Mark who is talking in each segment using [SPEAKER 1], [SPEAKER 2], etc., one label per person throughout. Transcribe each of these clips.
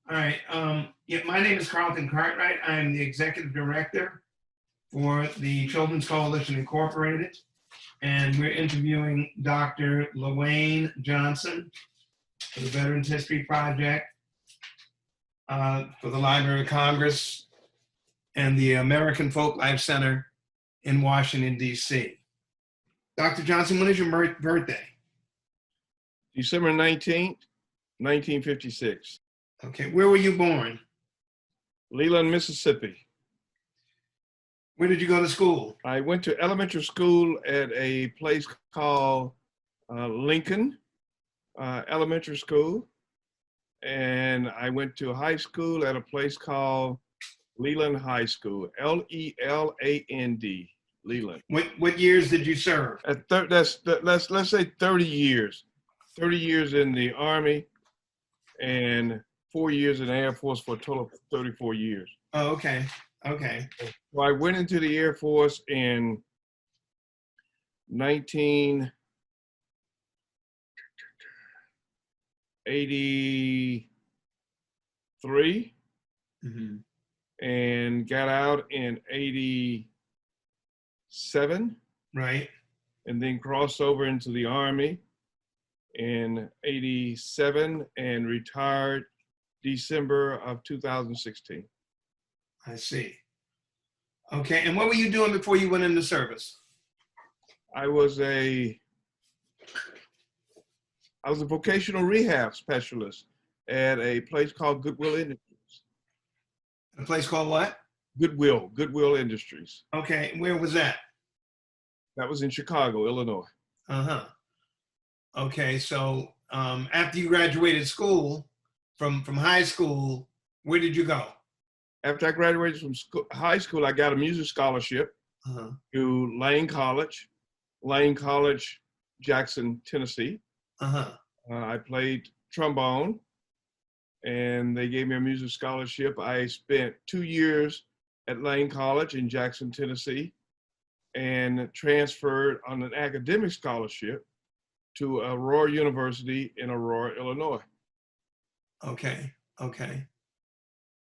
[SPEAKER 1] All right. Yeah, my name is Carlton Cartwright. I am the executive director for the Children's Coalition Incorporated, and we're interviewing Dr. Lewayne Johnson for the Veterans History Project, for the Library of Congress, and the American Folklife Center in Washington, D.C. Dr. Johnson, when is your birthday?
[SPEAKER 2] December 19th, 1956.
[SPEAKER 1] Okay, where were you born?
[SPEAKER 2] Leland, Mississippi.
[SPEAKER 1] Where did you go to school?
[SPEAKER 2] I went to elementary school at a place called Lincoln Elementary School. And I went to high school at a place called Leland High School, Leland, Leland.
[SPEAKER 1] What years did you serve?
[SPEAKER 2] Let's say 30 years. 30 years in the Army and 4 years in the Air Force for a total of 34 years.
[SPEAKER 1] Oh, okay. Okay.
[SPEAKER 2] Well, I went into the Air Force in 1983 and got out in 87.
[SPEAKER 1] Right.
[SPEAKER 2] And then crossed over into the Army in 87 and retired December of 2016.
[SPEAKER 1] I see. Okay, and what were you doing before you went into service?
[SPEAKER 2] I was a vocational rehab specialist at a place called Goodwill Industries.
[SPEAKER 1] A place called what?
[SPEAKER 2] Goodwill Industries.
[SPEAKER 1] Okay, where was that?
[SPEAKER 2] That was in Chicago, Illinois.
[SPEAKER 1] Uh-huh. Okay, so after you graduated school, from high school, where did you go?
[SPEAKER 2] After I graduated from high school, I got a music scholarship to Lewayne College, Jackson, Tennessee. I played trombone, and they gave me a music scholarship. I spent 2 years at Lewayne College in Jackson, Tennessee, and transferred on an academic scholarship to Aurora University in Aurora, Illinois.
[SPEAKER 1] Okay, okay.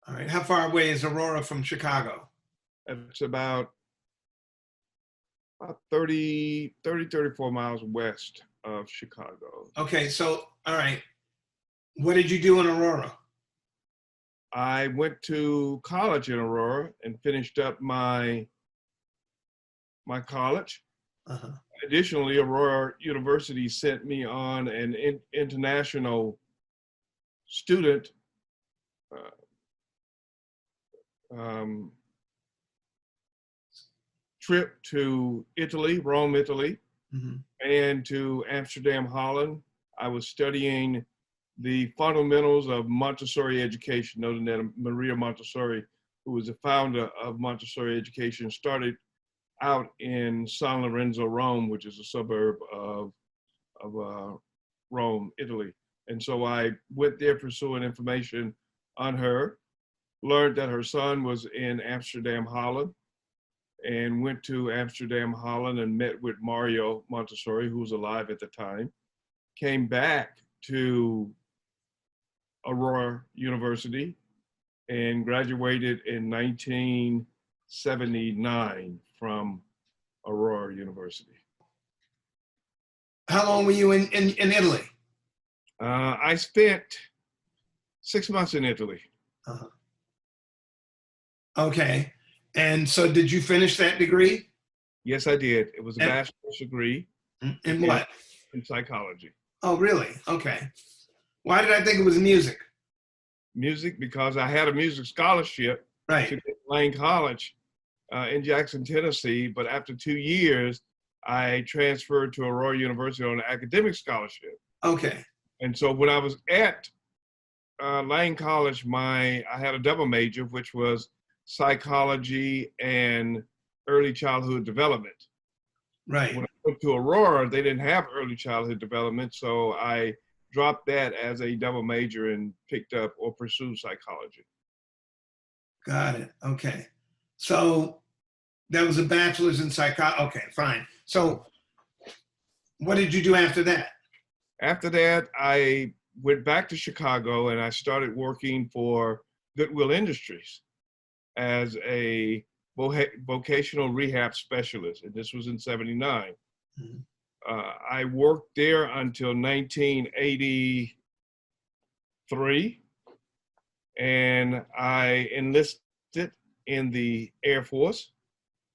[SPEAKER 1] All right, how far away is Aurora from Chicago?
[SPEAKER 2] It's about 34 miles west of Chicago.
[SPEAKER 1] Okay, so, all right. What did you do in Aurora?
[SPEAKER 2] I went to college in Aurora and finished up my college. Additionally, Aurora University sent me on an international student trip to Italy, Rome, Italy, and to Amsterdam, Holland. I was studying the fundamentals of Montessori education, noting that Maria Montessori, who was the founder of Montessori education, started out in San Lorenzo, Rome, which is a suburb of Rome, Italy. And so I went there pursuing information on her, learned that her son was in Amsterdam, Holland, and went to Amsterdam, Holland and met with Mario Montessori, who was alive at the time, came back to Aurora University and graduated in 1979 from Aurora University.
[SPEAKER 1] How long were you in Italy?
[SPEAKER 2] I spent 6 months in Italy.
[SPEAKER 1] Okay, and so did you finish that degree?
[SPEAKER 2] Yes, I did. It was a bachelor's degree.
[SPEAKER 1] In what?
[SPEAKER 2] In psychology.
[SPEAKER 1] Oh, really? Okay. Why did I think it was music?
[SPEAKER 2] Music, because I had a music scholarship to Lewayne College in Jackson, Tennessee, but after 2 years, I transferred to Aurora University on an academic scholarship.
[SPEAKER 1] Okay.
[SPEAKER 2] And so when I was at Lewayne College, I had a double major, which was psychology and early childhood development.
[SPEAKER 1] Right.
[SPEAKER 2] When I went to Aurora, they didn't have early childhood development, so I dropped that as a double major and picked up or pursued psychology.
[SPEAKER 1] Got it. Okay. So that was a bachelor's in psychology. Okay, fine. So what did you do after that?
[SPEAKER 2] After that, I went back to Chicago and I started working for Goodwill Industries as a vocational rehab specialist. And this was in '79.
[SPEAKER 1] Mhm.
[SPEAKER 2] I worked there until 1983, and I enlisted in the Air Force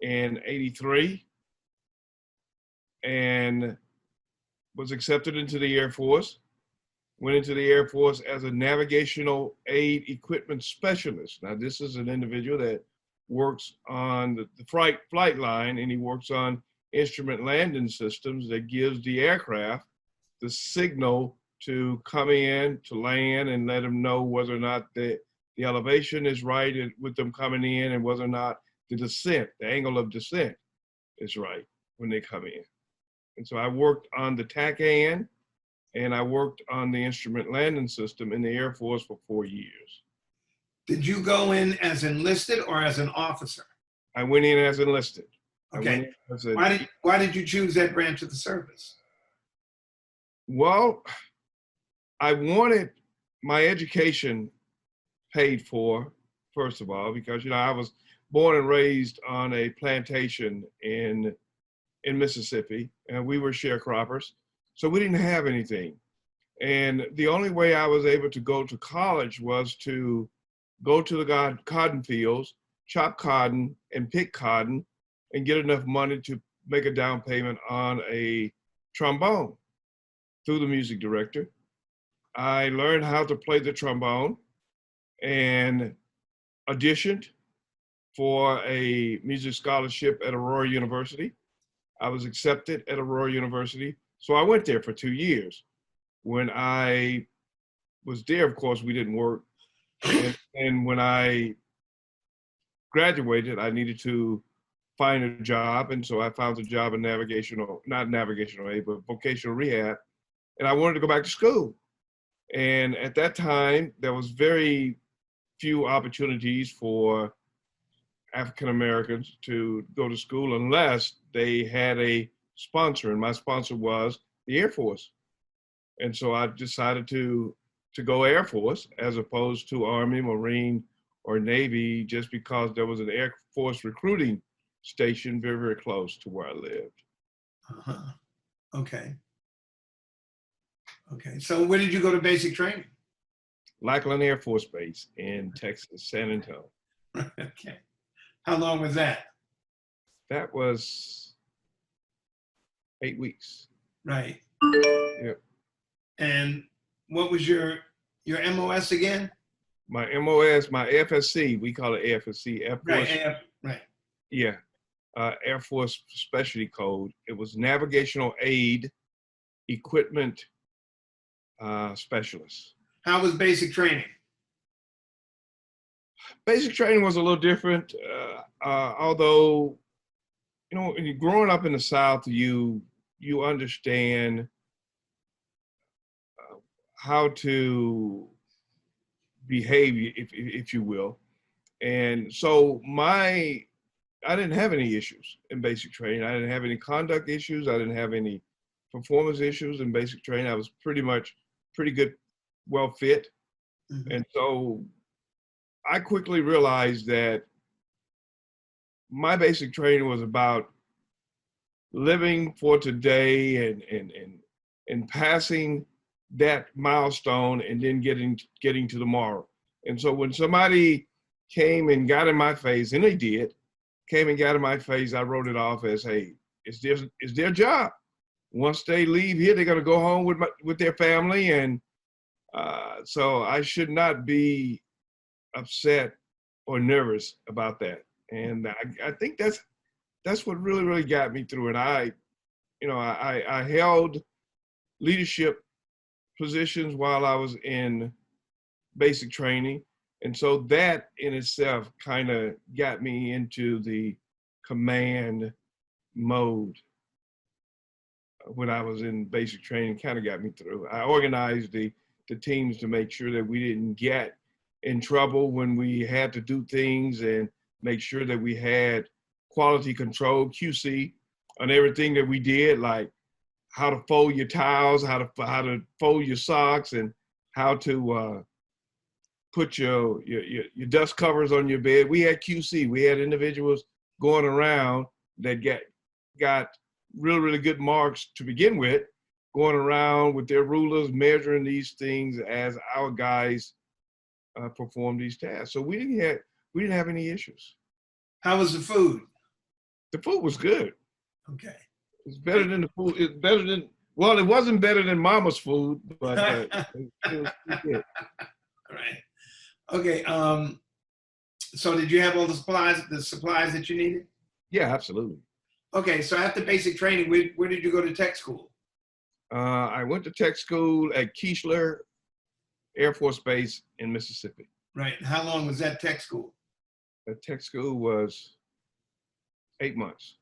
[SPEAKER 2] in '83 and was accepted into the Air Force. Went into the Air Force as a navigational aid equipment specialist. Now, this is an individual that works on the flight line, and he works on instrument landing systems that gives the aircraft the signal to come in, to land, and let them know whether or not the elevation is right with them coming in, and whether or not the descent, the angle of descent is right when they come in. And so I worked on the TACAN, and I worked on the instrument landing system in the Air Force for 4 years.
[SPEAKER 1] Did you go in as enlisted or as an officer?
[SPEAKER 2] I went in as enlisted.
[SPEAKER 1] Okay. Why did you choose that branch of the service?
[SPEAKER 2] Well, I wanted my education paid for, first of all, because I was born and raised on a plantation in Mississippi, and we were sharecroppers, so we didn't have anything. And the only way I was able to go to college was to go to the cotton fields, chop cotton, and pick cotton, and get enough money to make a down payment on a trombone through the music director. I learned how to play the trombone and auditioned for a music scholarship at Aurora University. I was accepted at Aurora University, so I went there for 2 years. When I was there, of course, we didn't work. And when I graduated, I needed to find a job. And so I found a job in not navigational aid, but vocational rehab. And I wanted to go back to school. And at that time, there was very few opportunities for African Americans to go to school unless they had a sponsor. And my sponsor was the Air Force. And so I decided to go Air Force as opposed to Army, Marine, or Navy, just because there was an Air Force recruiting station very, very close to where I lived.
[SPEAKER 1] Uh-huh. Okay. Okay. So where did you go to basic training?
[SPEAKER 2] Lackland Air Force Base in Texas, San Antonio.
[SPEAKER 1] Okay. How long was that?
[SPEAKER 2] That was 8 weeks.
[SPEAKER 1] Right.
[SPEAKER 2] Yep.
[SPEAKER 1] And what was your MOS again?
[SPEAKER 2] My MOS, my FSC, we call it AFSC, Air Force.
[SPEAKER 1] Right.
[SPEAKER 2] Yeah, Air Force Specialty Code. It was Navigational Aid Equipment Specialist.
[SPEAKER 1] How was basic training?
[SPEAKER 2] Basic training was a little different, although, when you're growing up in the South, you understand how to behave, if you will. And so I didn't have any issues in basic training. I didn't have any conduct issues. I didn't have any performance issues in basic training. I was pretty good, well fit. Mm-hmm. And so I quickly realized that my basic training was about living for today and passing that milestone and then getting to tomorrow. And so when somebody came and got in my face, and they did, came and got in my face, I wrote it off as, hey, it's their job. Once they leave here, they're gonna go home with their family, and so I should not be upset or nervous about that. And I think that's what really, really got me through. And I held leadership positions while I was in basic training. And so that in itself kind of got me into the command mode when I was in basic training, kind of got me through. I organized the teams to make sure that we didn't get in trouble when we had to do things, and make sure that we had quality control, QC, on everything that we did, like how to fold your towels, how to fold your socks, and how to put your dust covers on your bed. We had QC. We had individuals going around that got really good marks to begin with, going around with their rulers, measuring these things as our guys performed these tasks. So we didn't have any issues.
[SPEAKER 1] How was the food?
[SPEAKER 2] The food was good.
[SPEAKER 1] Okay.
[SPEAKER 2] It's better than the food. It's better than, well, it wasn't better than Mama's food, but it was good.
[SPEAKER 1] All right. Okay. So did you have all the supplies that you needed?
[SPEAKER 2] Yeah, absolutely.
[SPEAKER 1] Okay. So after basic training, where did you go to tech school?
[SPEAKER 2] I went to tech school at Keesler Air Force Base in Mississippi.
[SPEAKER 1] Right. And how long was that tech school?
[SPEAKER 2] That tech school was 8 months.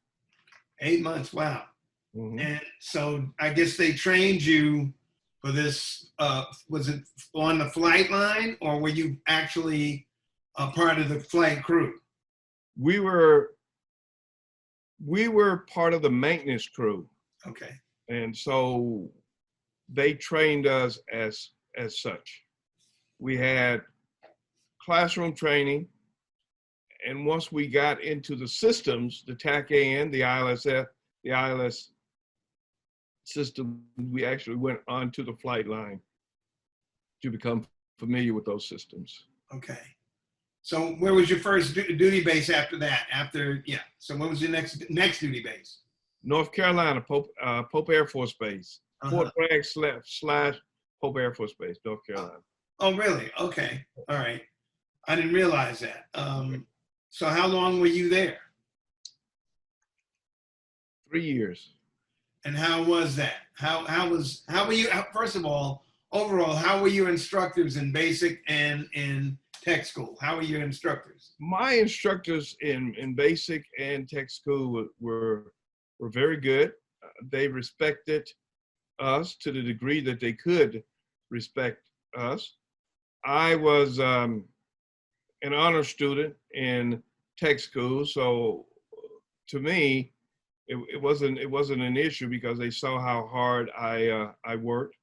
[SPEAKER 1] 8 months. Wow.
[SPEAKER 2] Mm-hmm.
[SPEAKER 1] And so I guess they trained you for this. Was it on the flight line, or were you actually a part of the flight crew?
[SPEAKER 2] We were part of the maintenance crew.
[SPEAKER 1] Okay.
[SPEAKER 2] And so they trained us as such. We had classroom training, and once we got into the systems, the TAC-AN, the ILS system, we actually went onto the flight line to become familiar with those systems.
[SPEAKER 1] Okay. So where was your first duty base after that? So what was your next duty base?
[SPEAKER 2] North Carolina, Pope Air Force Base, Fort Bragg / Pope Air Force Base, North Carolina.
[SPEAKER 1] Oh, really? Okay. All right. I didn't realize that. So how long were you there?
[SPEAKER 2] 3 years.
[SPEAKER 1] And how was that? How were you, first of all, overall, how were your instructors in basic and in tech school? How were your instructors?
[SPEAKER 2] My instructors in basic and tech school were very good. They respected us to the degree that they could respect us. I was an honor student in tech school, so to me, it wasn't an issue because they saw how hard I worked.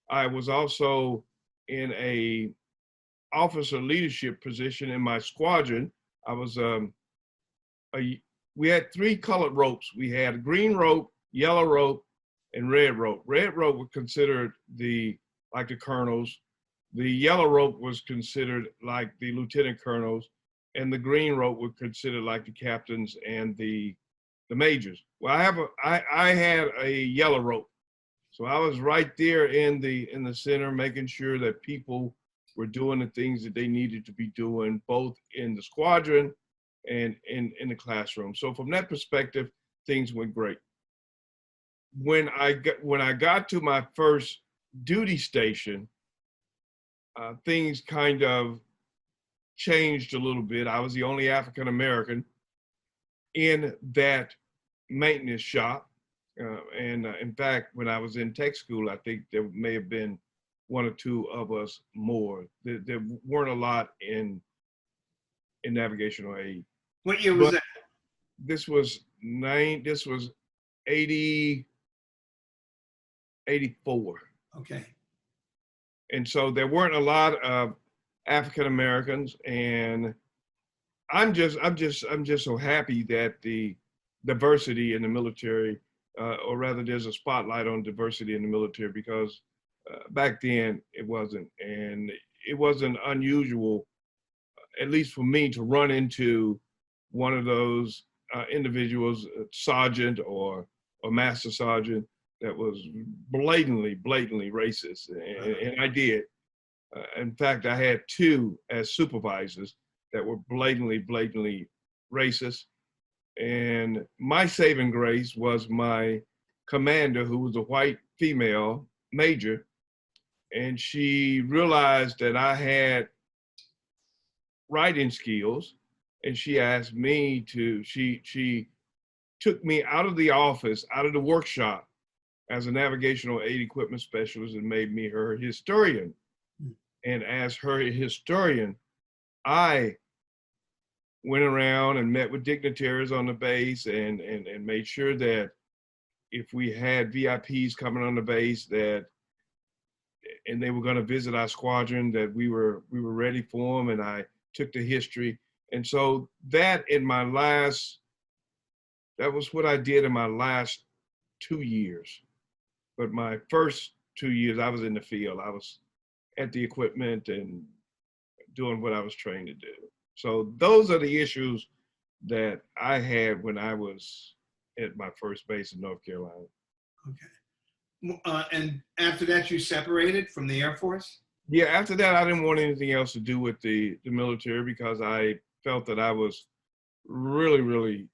[SPEAKER 2] I was also in a officer leadership position in my squadron. I was we had 3 colored ropes. We had a green rope, yellow rope, and red rope. Red rope was considered like the colonels. The yellow rope was considered like the lieutenant colonels, and the green rope was considered like the captains and the majors. Well, I had a yellow rope, so I was right there in the center, making sure that people were doing the things that they needed to be doing, both in the squadron and in the classroom. So from that perspective, things went great. When I got to my first duty station, things kind of changed a little bit. I was the only African American in that maintenance shop. And in fact, when I was in tech school, I think there may have been 1 or 2 of us more. There weren't a lot in navigational aid.
[SPEAKER 1] What year was that?
[SPEAKER 2] This was 84.
[SPEAKER 1] Okay.
[SPEAKER 2] And so there weren't a lot of African Americans, and I'm just so happy that the diversity in the military, or rather there's a spotlight on diversity in the military, because back then it wasn't, and it wasn't unusual, at least for me, to run into one of those individuals, sergeant or master sergeant, that was blatantly racist, and I did. In fact, I had 2 as supervisors that were blatantly racist. And my saving grace was my commander, who was a white female major, and she realized that I had writing skills, and she asked me to, she took me out of the office, out of the workshop, as a navigational aid equipment specialist, and made me her historian. And as her historian, I went around and met with dignitaries on the base and made sure that if we had VIPs coming on the base, that and they were going to visit our squadron, that we were ready for them, and I took the history. And so that was what I did in my last 2 years. But my first 2 years, I was in the field. I was at the equipment and doing what I was trained to do. So those are the issues that I had when I was at my first base in North Carolina.
[SPEAKER 1] Okay. And after that, you separated from the Air Force?
[SPEAKER 2] Yeah, after that, I didn't want anything else to do with the military, because I felt that I was really, really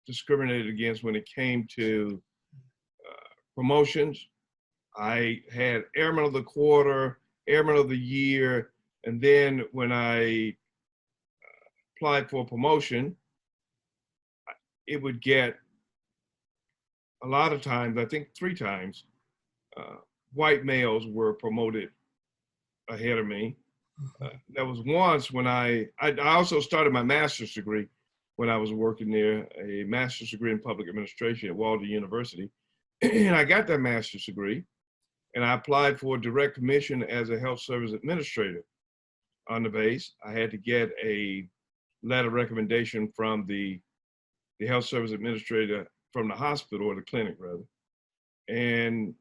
[SPEAKER 2] discriminated against when it came to promotions. I had Airman of the Quarter, Airman of the Year, and then when I applied for a promotion, it would get, a lot of times, I think 3 times, white males were promoted ahead of me. There was once when I also started my master's degree when I was working there, a master's degree in public administration at Walden University. And I got that master's degree, and I applied for a direct commission as a health service administrator on the base. I had to get a letter of recommendation from the health service administrator from the hospital, or the clinic rather. And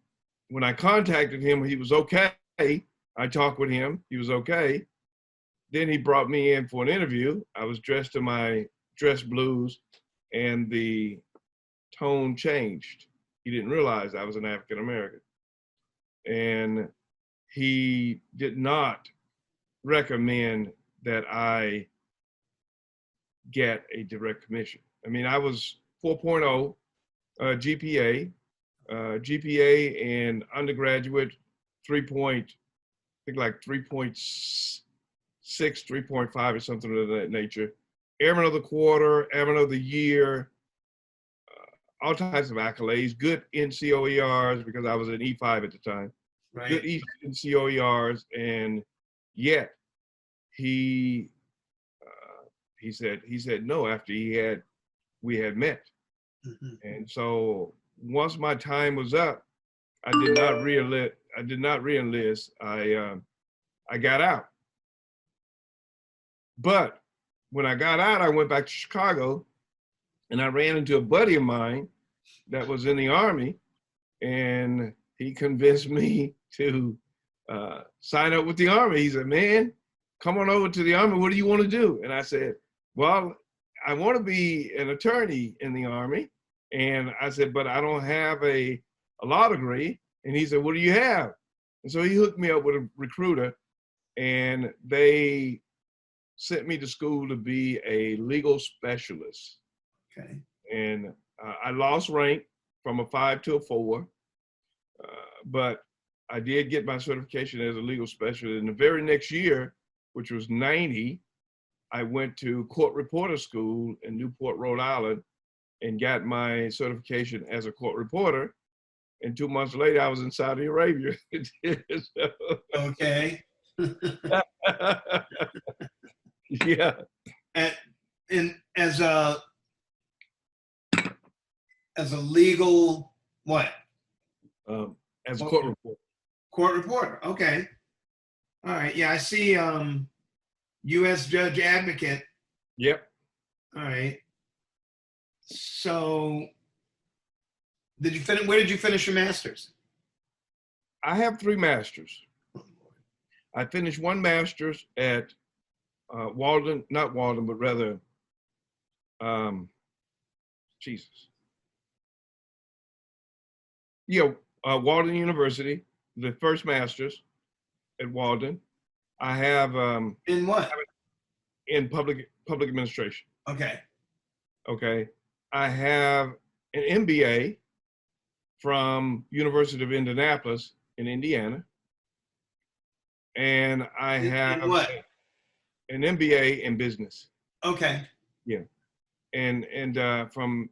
[SPEAKER 2] when I contacted him, he was okay. I talked with him, he was okay. Then he brought me in for an interview. I was dressed in my dress blues, and the tone changed. He didn't realize I was an African American. And he did not recommend that I get a direct commission. I mean, I was 4.0 GPA, GPA in undergraduate, 3.6, 3.5 or something of that nature. Airman of the Quarter, Airman of the Year, all types of accolades, good NCOERs, because I was an E5 at the time.
[SPEAKER 1] Right.
[SPEAKER 2] Good NCOERs, and yet he said no after we had met. Mm-hmm. And so once my time was up, I did not re-enlist. I got out. But when I got out, I went back to Chicago, and I ran into a buddy of mine that was in the Army, and he convinced me to sign up with the Army. He said, "Man, come on over to the Army. What do you want to do?" And I said, "Well, I want to be an attorney in the Army." And I said, "But I don't have a law degree." And he said, "What do you have?" And so he hooked me up with a recruiter, and they sent me to school to be a legal specialist.
[SPEAKER 1] Okay.
[SPEAKER 2] And I lost rank from a 5 to a 4, but I did get my certification as a legal specialist. In the very next year, which was 90, I went to court reporter school in Newport, Rhode Island, and got my certification as a court reporter. And 2 months later, I was in Saudi Arabia.
[SPEAKER 1] Okay.
[SPEAKER 2] Yeah.
[SPEAKER 1] And as a legal what?
[SPEAKER 2] As a court reporter.
[SPEAKER 1] Court reporter. Okay. All right. Yeah, I see. U.S. Judge Advocate.
[SPEAKER 2] Yep.
[SPEAKER 1] All right. So, did you finish? Where did you finish your master's?
[SPEAKER 2] I have 3 masters. I finished 1 master's at Walden, not Walden, but rather, Walden University, the first master's at Walden. I have
[SPEAKER 1] In what?
[SPEAKER 2] in public administration.
[SPEAKER 1] Okay.
[SPEAKER 2] Okay. I have an MBA from University of Indianapolis in Indiana. And I have
[SPEAKER 1] in what?
[SPEAKER 2] An MBA in business.
[SPEAKER 1] Okay.
[SPEAKER 2] Yeah. And from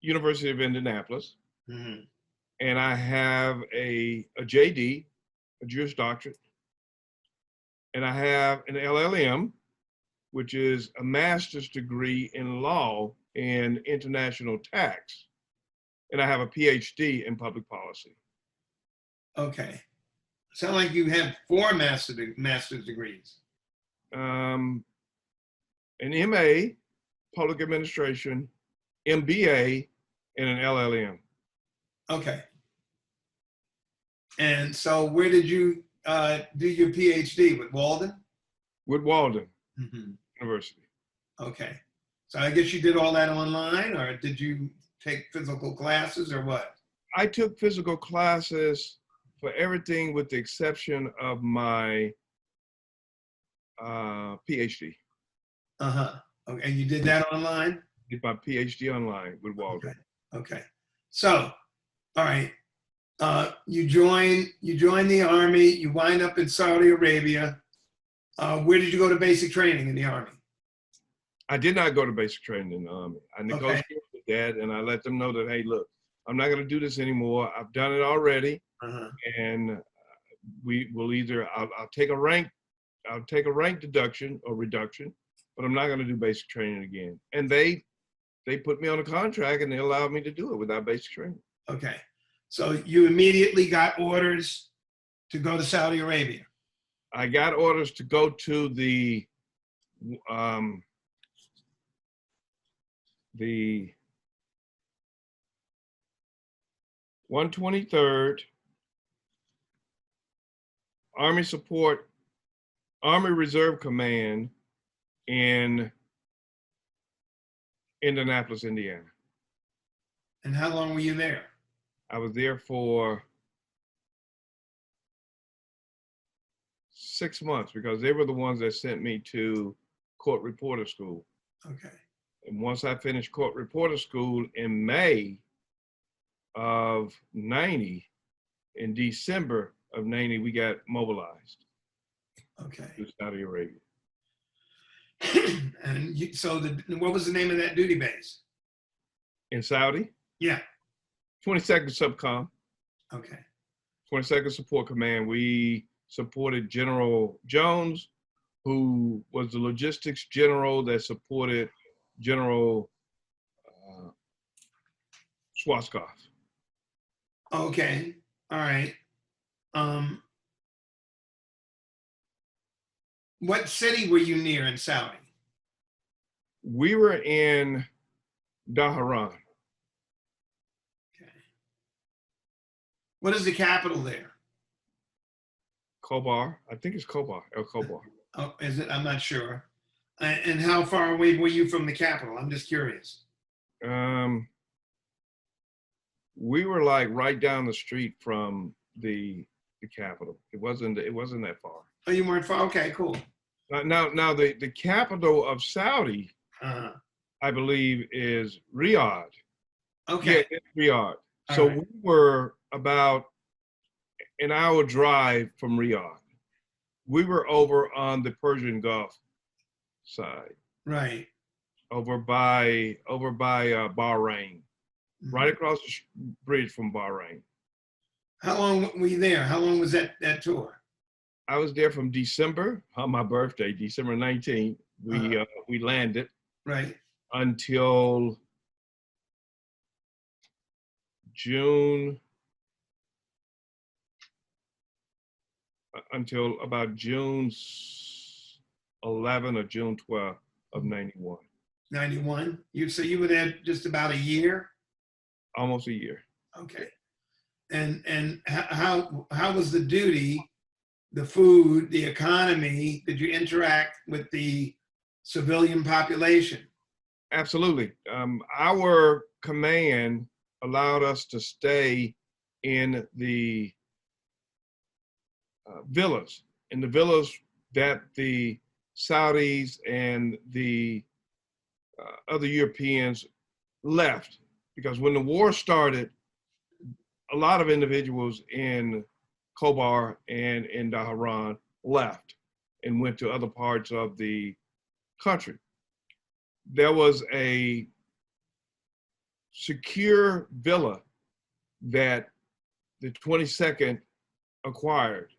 [SPEAKER 2] University of Indianapolis.
[SPEAKER 1] Mm-hmm.
[SPEAKER 2] And I have a JD, a Juris Doctorate. And I have an LLM, which is a master's degree in law and international tax. And I have a PhD in public policy.
[SPEAKER 1] Okay. Sound like you have 4 master's degrees.
[SPEAKER 2] An MA, Public Administration, MBA, and an LLM.
[SPEAKER 1] Okay. And so where did you do your PhD? With Walden?
[SPEAKER 2] With Walden
[SPEAKER 1] Mm-hmm.
[SPEAKER 2] University.
[SPEAKER 1] Okay. So I guess you did all that online, or did you take physical classes, or what?
[SPEAKER 2] I took physical classes for everything with the exception of my PhD.
[SPEAKER 1] Uh-huh. Okay. And you did that online?
[SPEAKER 2] Did my PhD online with Walden.
[SPEAKER 1] Okay. Okay. So, all right. You join the Army, you wind up in Saudi Arabia. Where did you go to basic training in the Army?
[SPEAKER 2] I did not go to basic training in the Army. I negotiated with that, and I let them know that, hey, look, I'm not going to do this anymore. I've done it already, and we will either I'll take a rank deduction or reduction, but I'm not going to do basic training again. And they put me on a contract, and they allowed me to do it without basic training.
[SPEAKER 1] Okay. So you immediately got orders to go to Saudi Arabia.
[SPEAKER 2] I got orders to go to the 123rd Army Reserve Command in Indianapolis, Indiana.
[SPEAKER 1] And how long were you there?
[SPEAKER 2] I was there for 6 months because they were the ones that sent me to court reporter school.
[SPEAKER 1] Okay.
[SPEAKER 2] And once I finished court reporter school in May of 90, in December of 90, we got mobilized.
[SPEAKER 1] Okay.
[SPEAKER 2] To Saudi Arabia.
[SPEAKER 1] And what was the name of that duty base?
[SPEAKER 2] In Saudi?
[SPEAKER 1] Yeah.
[SPEAKER 2] 22nd Subcom.
[SPEAKER 1] Okay.
[SPEAKER 2] 22nd Support Command. We supported General Jones, who was the logistics general that supported General Schwarzkopf.
[SPEAKER 1] Okay. All right. What city were you near in Saudi?
[SPEAKER 2] We were in Dhahran.
[SPEAKER 1] Okay. What is the capital there?
[SPEAKER 2] Khobar. I think it's Khobar. El Khobar.
[SPEAKER 1] Oh, is it? I'm not sure. And how far away were you from the capital? I'm just curious.
[SPEAKER 2] We were like right down the street from the capital. It wasn't that far.
[SPEAKER 1] Oh, you weren't far? Okay, cool.
[SPEAKER 2] Now the capital of Saudi, I believe, is Riyadh.
[SPEAKER 1] Okay.
[SPEAKER 2] Yeah, it's Riyadh.
[SPEAKER 1] All
[SPEAKER 2] So
[SPEAKER 1] right.
[SPEAKER 2] we were about an hour drive from Riyadh. We were over on the Persian Gulf side.
[SPEAKER 1] Right.
[SPEAKER 2] Over by Bahrain, right across the bridge from Bahrain.
[SPEAKER 1] How long were you there? How long was that tour?
[SPEAKER 2] I was there from December, on my birthday, December 19th. We landed. Right. Until about June 11 or June 12 of 91.
[SPEAKER 1] 91? So you were there just about a year?
[SPEAKER 2] Almost a year.
[SPEAKER 1] Okay. And how was the duty, the food, the economy? Did you interact with the civilian population?
[SPEAKER 2] Absolutely. Our command allowed us to stay in the villas, that the Saudis and the other Europeans left. Because when the war started, a lot of individuals in Khobar and in Dhahran left and went to other parts of the country. There was a secure villa that the 22nd acquired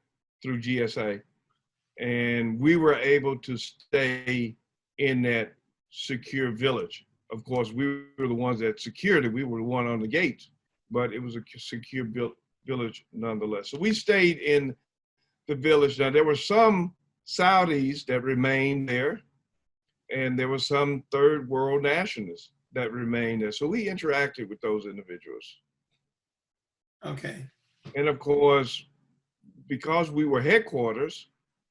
[SPEAKER 2] through GSA, and we were able to stay in that secure village. Of course, we were the ones that secured it. We were the one on the gates, but it was a secure village nonetheless. So we stayed in the village. Now, there were some Saudis that remained there, and there were some third world nationalists that remained there. So we interacted with those individuals.
[SPEAKER 1] Okay.
[SPEAKER 2] And of course, because we were headquarters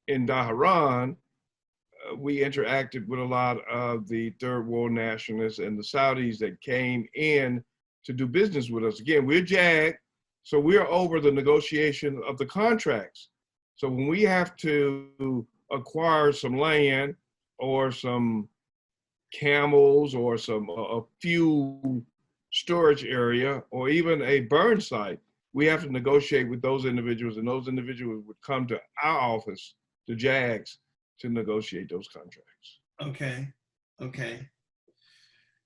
[SPEAKER 2] in Dhahran, we interacted with a lot of the third world nationalists and the Saudis that came in to do business with us. Again, we're JAG, so we're over the negotiation of the contracts. So when we have to acquire some land or some camels or a few storage area or even a burn site, we have to negotiate with those individuals, and those individuals would come to our office, the JAGs, to negotiate those contracts.
[SPEAKER 1] Okay. Okay.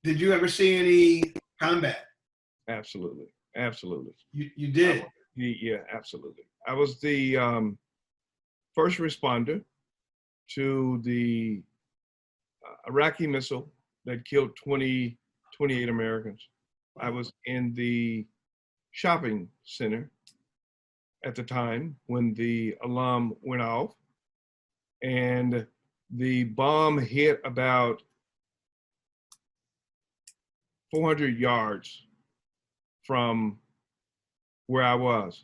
[SPEAKER 1] Did you ever see any combat?
[SPEAKER 2] Absolutely. Absolutely.
[SPEAKER 1] You did?
[SPEAKER 2] Yeah, absolutely. I was the first responder to the Iraqi missile that killed 28 Americans. I was in the shopping center at the time when the alarm went off, and the bomb hit about 400 yards from where I was.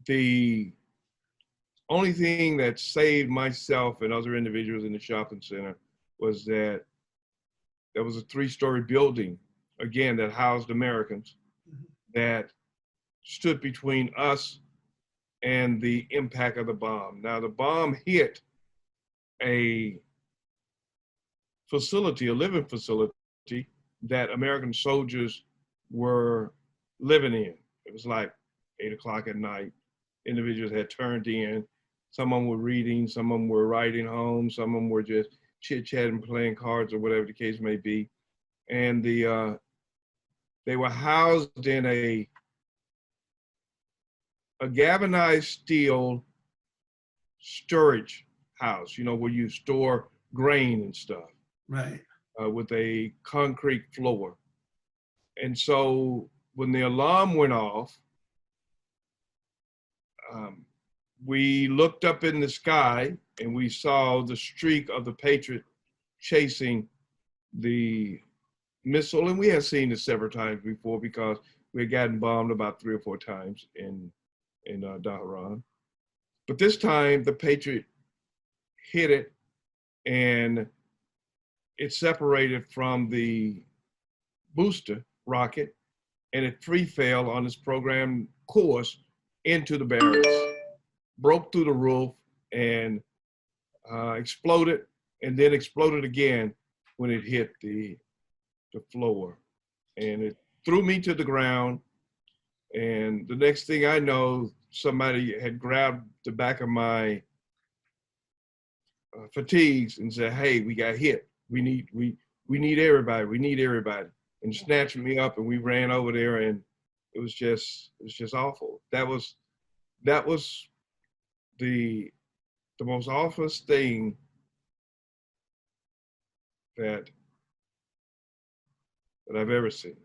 [SPEAKER 2] The only thing that saved myself and other individuals in the shopping center was that there was a 3-story building, again, that housed Americans, that stood between us and the impact of the bomb. Now, the bomb hit a facility, a living facility that American soldiers were living in. It was like 8 o'clock at night. Individuals had turned in. Some of them were reading, some of them were riding home, some of them were just chit-chatting, playing cards, or whatever the case may be. And they were housed in a galvanized steel storage house, you know, where you store grain and stuff.
[SPEAKER 1] Right.
[SPEAKER 2] With a concrete floor. And so when the alarm went off, we looked up in the sky and we saw the streak of the Patriot chasing the missile. And we had seen it several times before because we had gotten bombed about 3 or 4 times in Dhahran. But this time the Patriot hit it and it separated from the booster rocket and it free fell on its program course into the barracks, broke through the roof and exploded, and then exploded again when it hit the floor. And it threw me to the ground. And the next thing I know, somebody had grabbed the back of my fatigues and said, "Hey, we got hit. We need everybody. We need everybody." And snatched me up, and we ran over there, and it was just awful. That was the most awfulest thing that I've ever seen.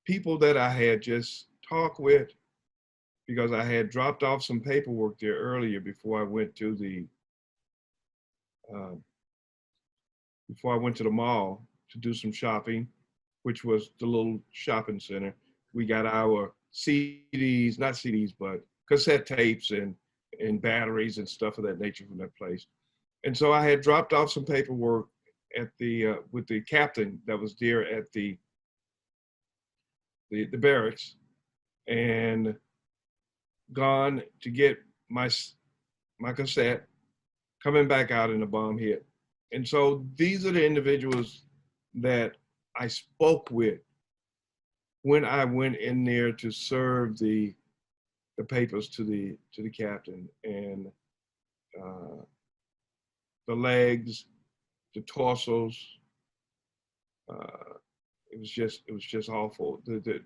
[SPEAKER 2] People that I had just talked with, because I had dropped off some paperwork there earlier before I went to the mall to do some shopping, which was the little shopping center. We got our CDs, not CDs, but cassette tapes and batteries and stuff of that nature from that place. And so I had dropped off some paperwork at the with the captain that was there at the barracks, and gone to get my cassette, coming back out and the bomb hit. And so these are the individuals that I spoke with when I went in there to serve the papers to the captain, and the legs, the torsos. It was just awful. It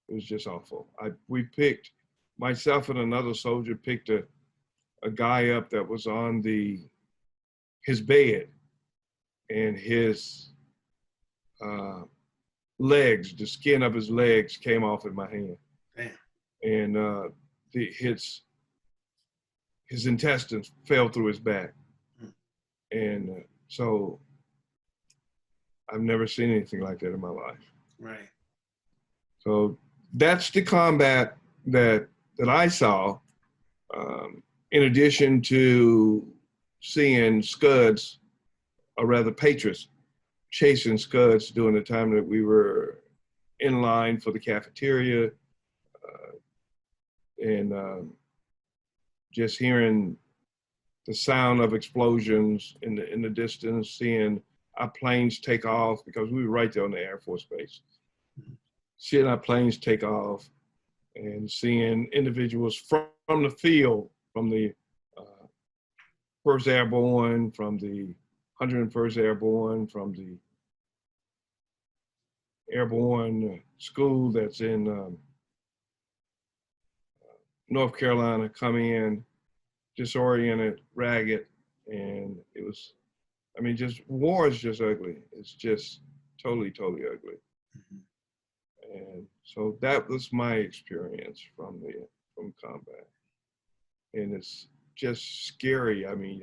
[SPEAKER 2] was just awful. We picked, myself and another soldier picked a guy up that was on his bed, and his legs, the skin of his legs came off in my hand.
[SPEAKER 1] Damn.
[SPEAKER 2] and his intestines fell through his back. And so I've never seen anything like that in my life.
[SPEAKER 1] Right.
[SPEAKER 2] So that's the combat that I saw, in addition to seeing Scuds, or rather Patriots, chasing Scuds during the time that we were in line for the cafeteria, and just hearing the sound of explosions in the distance, seeing our planes take off, because we were right there on the Air Force Base. Seeing our planes take off and seeing individuals from the field, from the 1st Airborne, from the 101st Airborne, from the Airborne school that's in North Carolina, come in disoriented, ragged, and it was, I mean, just war is just ugly. It's just totally, totally ugly. And so that was my experience from combat, and it's just scary. I mean,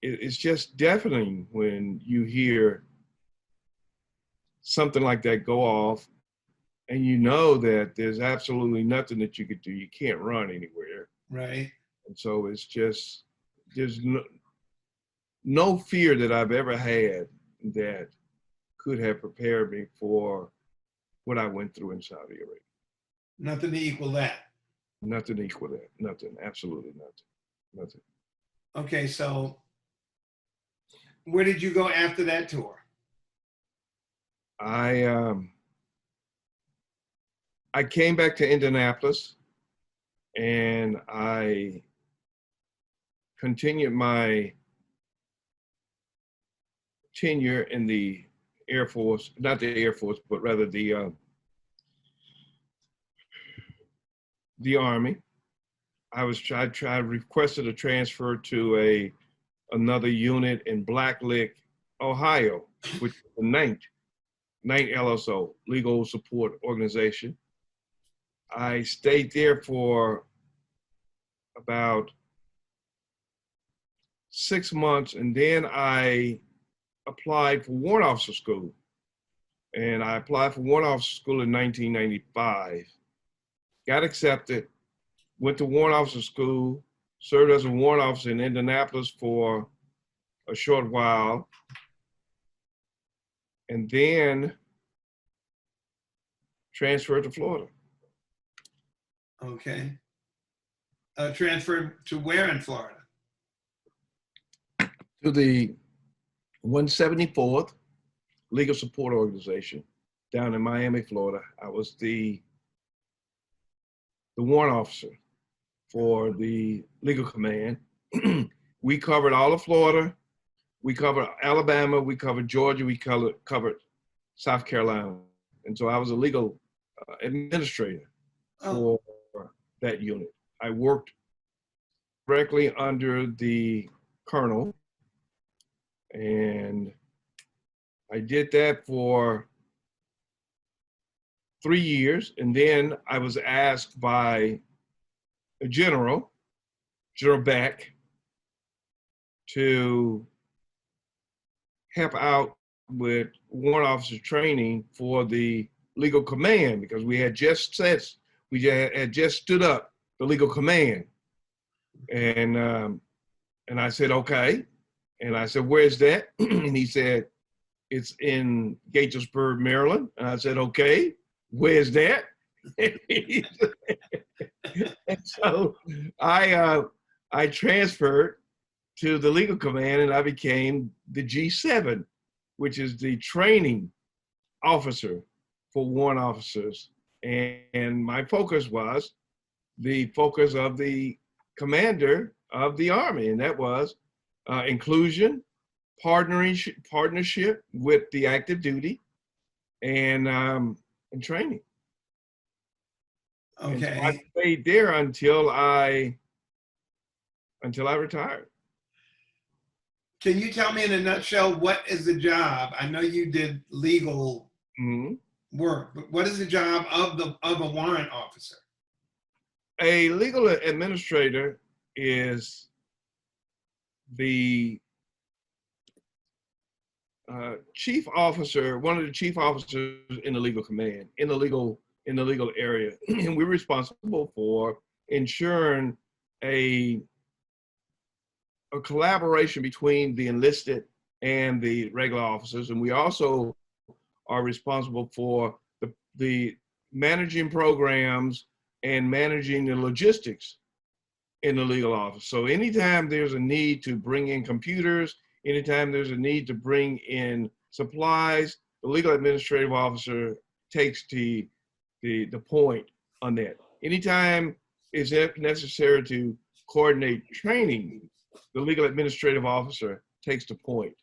[SPEAKER 2] it's just deafening when you hear something like that go off, and you know that there's absolutely nothing that you could do. You can't run anywhere.
[SPEAKER 1] Right.
[SPEAKER 2] And so it's just, there's no fear that I've ever had that could have prepared me for what I went through in Saudi Arabia.
[SPEAKER 1] Nothing to equal that.
[SPEAKER 2] Nothing to equal that. Nothing. Absolutely nothing. Nothing.
[SPEAKER 1] Okay, so where did you go after that tour?
[SPEAKER 2] I came back to Indianapolis, and I continued my tenure in the Air Force, not the Air Force, but rather the Army. I requested a transfer to another unit in Blacklick, Ohio, which is the 9th LSO, Legal Support Organization. I stayed there for about 6 months, and then I applied for warrant officer school. And I applied for warrant officer school in 1995. Got accepted, went to warrant officer school, served as a warrant officer in Indianapolis for a short while, and then transferred to Florida.
[SPEAKER 1] Okay. Transferred to where in Florida?
[SPEAKER 2] To the 174th Legal Support Organization down in Miami, Florida. I was the warrant officer for the legal command. We covered all of Florida. We covered Alabama. We covered Georgia. We covered South Carolina. And so I was a legal administrator for that unit. I worked directly under the colonel, and I did that for 3 years. And then I was asked by a General Beck, to help out with warrant officer training for the legal command, because we had just stood up the legal command. And I said, okay. And I said, where's that? And he said, it's in Gaithersburg, Maryland. And I said, okay, where's that? And so I transferred to the legal command, and I became the G7, which is the training officer for warrant officers. And my focus was the focus of the commander of the Army, and that was inclusion, partnership with the active duty, and training.
[SPEAKER 1] Okay.
[SPEAKER 2] And so I stayed there until I retired.
[SPEAKER 1] Can you tell me in a nutshell, what is the job? I know you did legal work, but what is the job of a warrant officer?
[SPEAKER 2] A legal administrator is the chief officer, one of the chief officers in the legal command, in the legal area, and we're responsible for ensuring a collaboration between the enlisted and the regular officers, and we also are responsible for the managing programs and managing the logistics in the legal office. So anytime there's a need to bring in computers, anytime there's a need to bring in supplies, the legal administrative officer takes the point on that. Anytime it's necessary to coordinate training, the legal administrative officer takes the point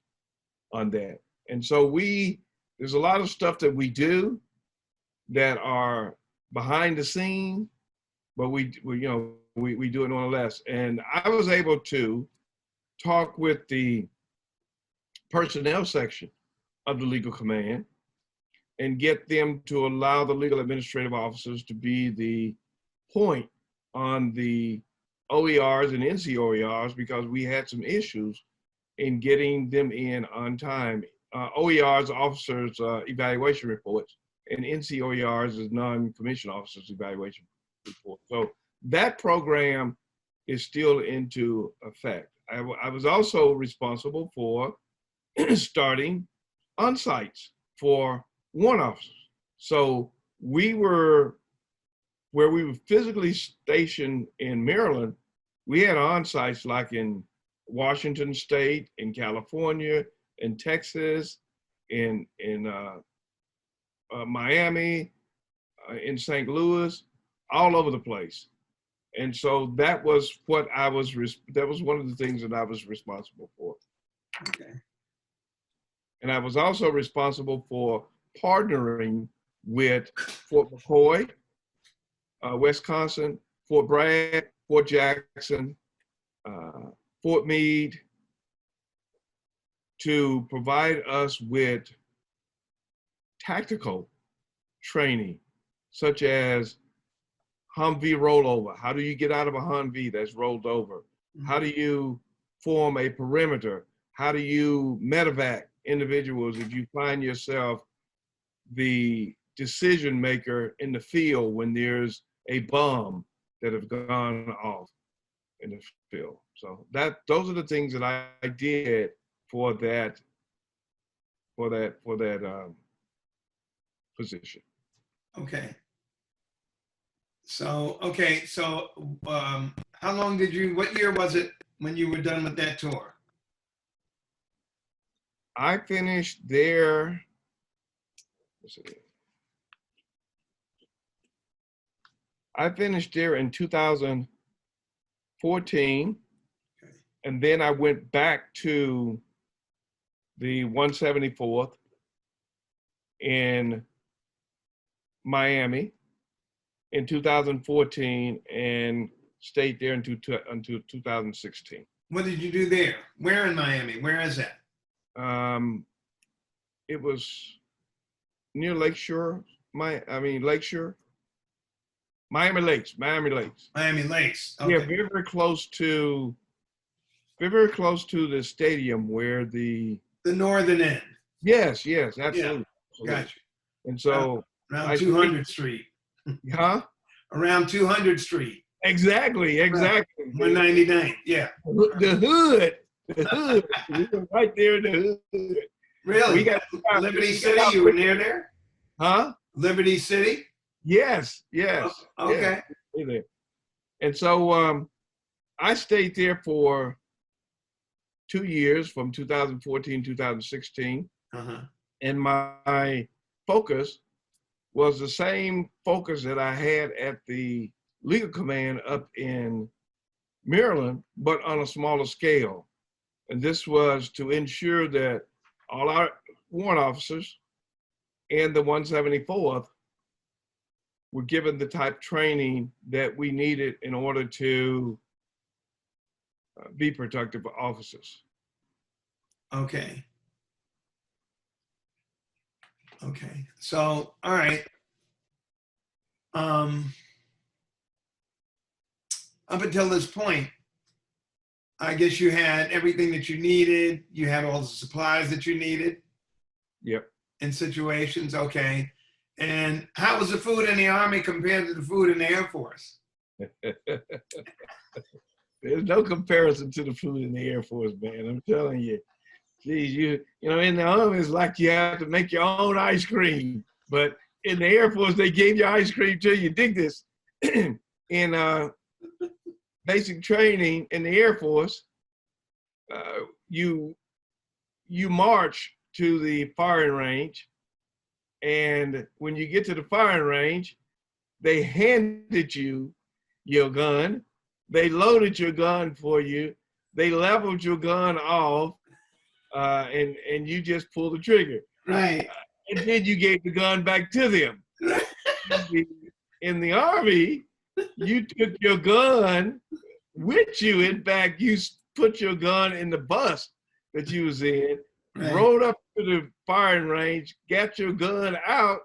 [SPEAKER 2] on that. And so there's a lot of stuff that we do that are behind the scene, but we do it nonetheless. And I was able to talk with the personnel section of the legal command and get them to allow the legal administrative officers to be the point on the OERs and NCOERs, because we had some issues in getting them in on time. OERs, officers evaluation reports, and NCOERs is non-commissioned officers evaluation report. So that program is still into effect. I was also responsible for starting on-sites for warrant officers. So where we were physically stationed in Maryland, we had on-sites like in Washington State, in California, in Texas, in Miami, in St. Louis, all over the place. And so that was what that was one of the things that I was responsible for.
[SPEAKER 1] Okay.
[SPEAKER 2] And I was also responsible for partnering with Fort McCoy, Wisconsin, Fort Bragg, Fort Jackson, Fort Meade, to provide us with tactical training, such as Humvee rollover. How do you get out of a Humvee that's rolled over? How do you form a perimeter? How do you medevac individuals if you find yourself the decision maker in the field when there's a bomb that have gone off in the field? So those are the things that I did for that position.
[SPEAKER 1] Okay. So how long what year was it when you were done with that tour?
[SPEAKER 2] I finished there, I finished there in 2014.
[SPEAKER 1] Okay.
[SPEAKER 2] And then I went back to the 174th in Miami in 2014 and stayed there until 2016.
[SPEAKER 1] What did you do there? Where in Miami? Where is that?
[SPEAKER 2] It was near Lakeshore, Lakeshore. Miami Lakes.
[SPEAKER 1] Miami Lakes. Okay.
[SPEAKER 2] Yeah, very close to the stadium where the
[SPEAKER 1] northern end.
[SPEAKER 2] Yes, absolutely.
[SPEAKER 1] Yeah, gotcha.
[SPEAKER 2] And so
[SPEAKER 1] around 200th Street.
[SPEAKER 2] Huh?
[SPEAKER 1] Around 200th Street.
[SPEAKER 2] Exactly.
[SPEAKER 1] 199. Yeah.
[SPEAKER 2] The hood. We were right there in the hood.
[SPEAKER 1] Really? We got Liberty City. You were near there?
[SPEAKER 2] Huh?
[SPEAKER 1] Liberty City?
[SPEAKER 2] Yes.
[SPEAKER 1] Okay.
[SPEAKER 2] Yeah. And so I stayed there for 2 years, from 2014 to 2016. And my focus was the same focus that I had at the legal command up in Maryland, but on a smaller scale. And this was to ensure that all our warrant officers and the 174th were given the type training that we needed in order to be productive officers.
[SPEAKER 1] Okay. So, all right. up until this point, I guess you had everything that you needed. You had all the supplies that you needed
[SPEAKER 2] Yep.
[SPEAKER 1] in situations. Okay. And how was the food in the Army compared to the food in the Air Force?
[SPEAKER 2] There's no comparison to the food in the Air Force, man. I'm telling you. Geez, you know, in the Army, it's like you have to make your own ice cream. But in the Air Force, they gave you ice cream too. You dig this. In basic training in the Air Force, you march to the firing range, and when you get to the firing range, they handed you your gun, they loaded your gun for you, they leveled your gun off, and you just pull the trigger.
[SPEAKER 1] Right.
[SPEAKER 2] And then you gave the gun back to them. In the Army, you took your gun with you. In fact, you put your gun in the bus that you was in,
[SPEAKER 1] Right.
[SPEAKER 2] rode up to the firing range, got your gun out,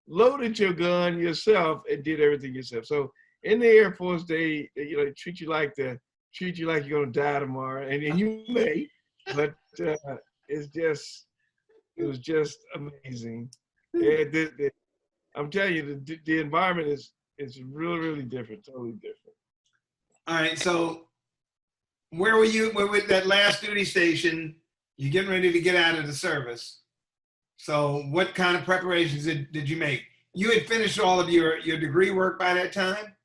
[SPEAKER 2] loaded your gun yourself, and did everything yourself. So in the Air Force, they treat you like you're gonna die tomorrow, and you may, but it was just amazing. I'm telling you, the environment is really, really different, totally different.
[SPEAKER 1] All right. So where were you? Where was that last duty station? You're getting ready to get out of the service. So what kind of preparations did you make? You had finished all of your degree work by that time?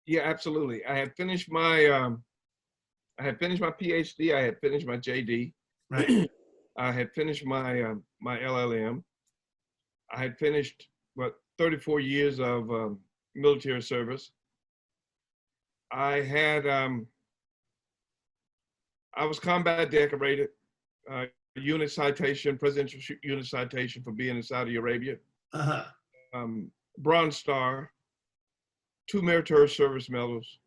[SPEAKER 2] Yeah, absolutely. I had finished my PhD. I had finished my JD.
[SPEAKER 1] Right.
[SPEAKER 2] I had finished my my LLM. I had finished 34 years of military service. I was combat decorated, unit citation, presidential unit citation for being in Saudi Arabia.
[SPEAKER 1] Uh-huh.
[SPEAKER 2] Bronze Star, 2 military service medals,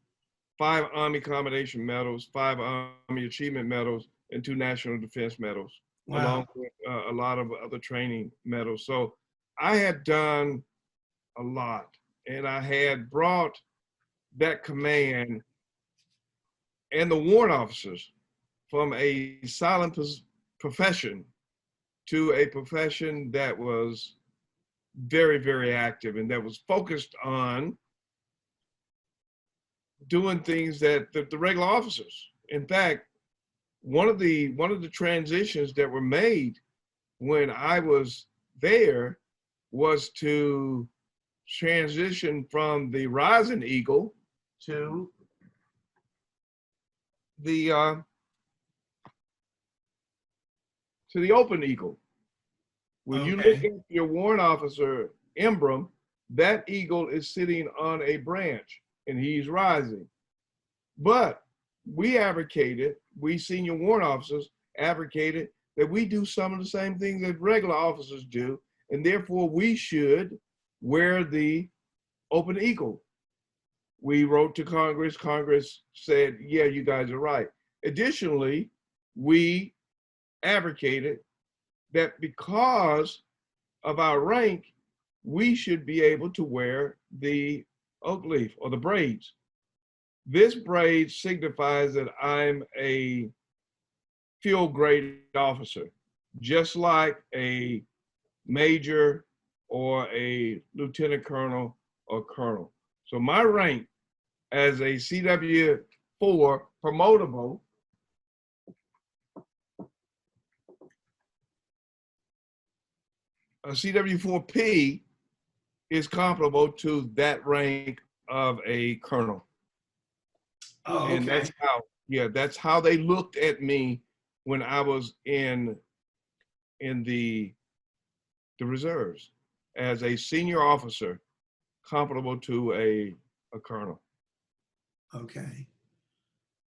[SPEAKER 2] 5 Army Commendation medals, 5 Army Achievement medals, and 2 National Defense medals,
[SPEAKER 1] Wow.
[SPEAKER 2] along with a lot of other training medals. So I had done a lot, and I had brought that command and the warrant officers from a silent profession to a profession that was very, very active and that was focused on doing things that the regular officers. In fact, one of the transitions that were made when I was there was to transition from the Rising Eagle to the Open Eagle. When you look at your warrant officer emblem, that eagle is sitting on a branch and he's rising. But we senior warrant officers advocated that we do some of the same things that regular officers do, and therefore we should wear the Open Eagle. We wrote to Congress. Congress said, yeah, you guys are right. Additionally, we advocated that because of our rank, we should be able to wear the oak leaf or the braids. This braid signifies that I'm a field grade officer, just like a major or a lieutenant colonel or colonel. So my rank as a CW4 promotable a CW4P is comparable to that rank of a colonel.
[SPEAKER 1] Oh, okay.
[SPEAKER 2] And that's how they looked at me when I was in the reserves, as a senior officer comparable to a colonel.
[SPEAKER 1] Okay.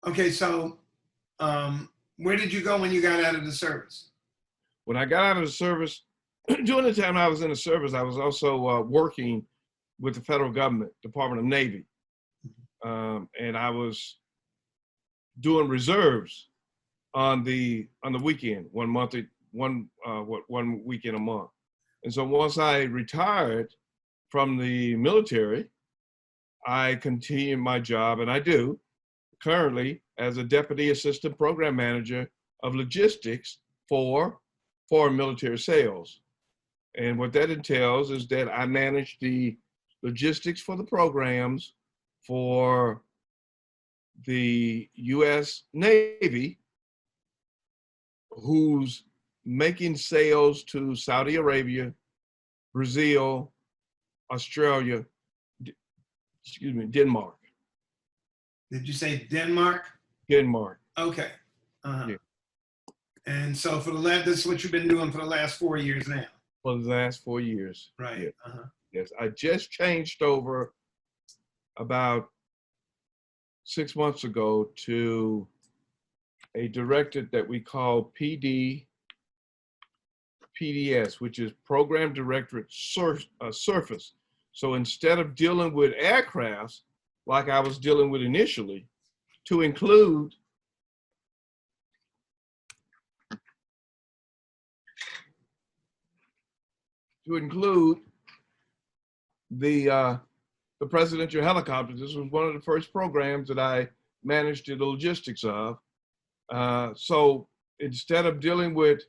[SPEAKER 1] Okay, so where did you go when you got out of the service?
[SPEAKER 2] When I got out of the service, during the time I was in the service, I was also working with the federal government, Department of Navy. And I was doing reserves on the weekend, one weekend a month. And so once I retired from the military, I continued my job, and I do, currently as a Deputy Assistant Program Manager of Logistics for Foreign Military Sales. And what that entails is that I manage the logistics for the programs for the U.S. Navy, who's making sales to Saudi Arabia, Brazil, Australia, Denmark.
[SPEAKER 1] Did you say Denmark?
[SPEAKER 2] Denmark.
[SPEAKER 1] Okay.
[SPEAKER 2] Yeah.
[SPEAKER 1] And so this is what you've been doing for the last 4 years now.
[SPEAKER 2] For the last 4 years.
[SPEAKER 1] Right.
[SPEAKER 2] Yeah. Yes, I just changed over about 6 months ago to a directorate that we call PDS, which is Program Directorate Surface. So instead of dealing with aircrafts like I was dealing with initially, to include the presidential helicopters. This was one of the first programs that I managed the logistics of. So instead of dealing with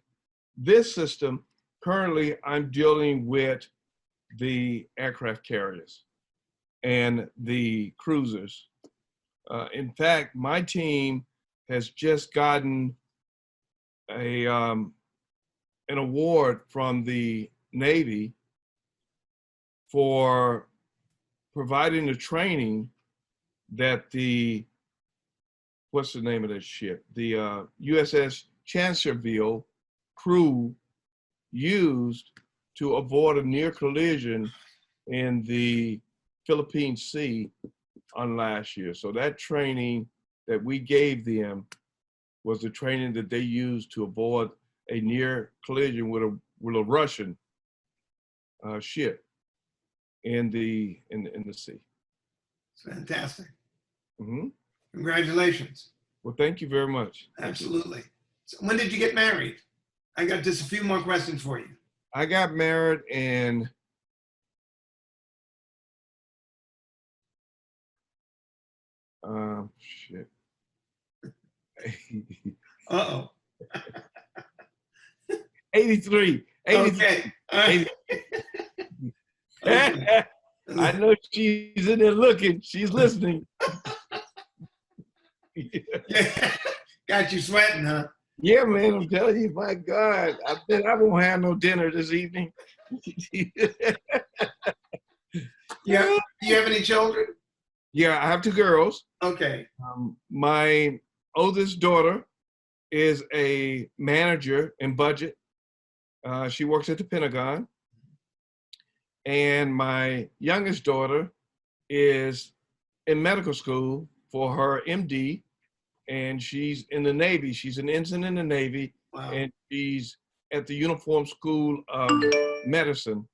[SPEAKER 2] this system, currently I'm dealing with the aircraft carriers and the cruisers. In fact, my team has just gotten an award from the Navy for providing the training that what's the name of that ship? The USS Chancellorsville crew used to avoid a near collision in the Philippine Sea on last year. So that training that we gave them was the training that they used to avoid a near collision with a Russian ship in the sea.
[SPEAKER 1] It's fantastic.
[SPEAKER 2] Mm-hmm.
[SPEAKER 1] Congratulations.
[SPEAKER 2] Well, thank you very much.
[SPEAKER 1] Absolutely. So when did you get married? I got just a few more questions for you.
[SPEAKER 2] I got married in shit.
[SPEAKER 1] Uh-oh.
[SPEAKER 2] 83.
[SPEAKER 1] Okay.
[SPEAKER 2] Okay. I know she's in there looking. She's listening.
[SPEAKER 1] Yeah. Got you sweating, huh?
[SPEAKER 2] Yeah, man, I'm telling you, my God, I bet I won't have no dinner this evening.
[SPEAKER 1] Yeah. Do you have any children?
[SPEAKER 2] Yeah, I have 2 girls.
[SPEAKER 1] Okay.
[SPEAKER 2] My oldest daughter is a manager in budget. She works at the Pentagon. And my youngest daughter is in medical school for her MD, and she's in the Navy. She's an ensign in the Navy.
[SPEAKER 1] Wow.
[SPEAKER 2] And she's at the Uniform School of Medicine